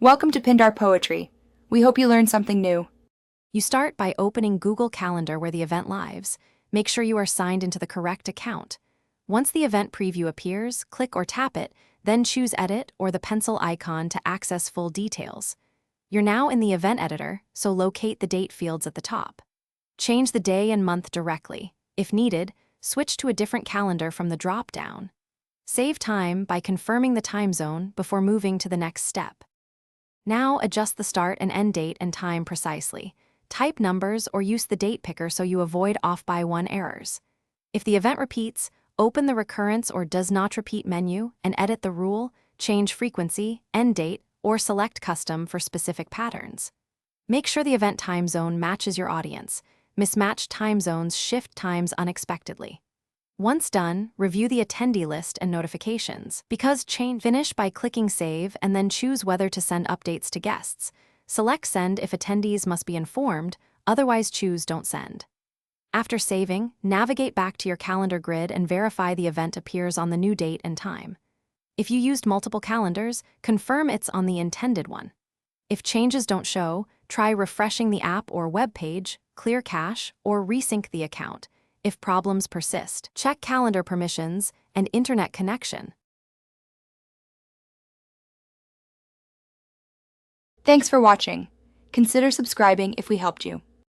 Welcome to Pindar Poetry. We hope you learned something new. You start by opening Google Calendar where the event lives. Make sure you are signed into the correct account. Once the event preview appears, click or tap it, then choose Edit or the pencil icon to access full details. You're now in the event editor, so locate the date fields at the top. Change the day and month directly. If needed, switch to a different calendar from the drop-down. Save time by confirming the time zone before moving to the next step. Now adjust the start and end date and time precisely. Type numbers or use the date picker so you avoid off-by-one errors. If the event repeats, open the Recurrence or Does Not Repeat menu and edit the rule, change frequency, end date, or select Custom for specific patterns. Make sure the event time zone matches your audience. Mismatched time zones shift times unexpectedly. Once done, review the attendee list and notifications. Finish by clicking Save and then choose whether to send updates to guests. Select Send if attendees must be informed, otherwise choose Don't Send. After saving, navigate back to your calendar grid and verify the event appears on the new date and time. If you used multiple calendars, confirm it's on the intended one. If changes don't show, try refreshing the app or web page, clear cache, or resync the account. If problems persist, check calendar permissions and internet connection. Thanks for watching. Consider subscribing if we helped you.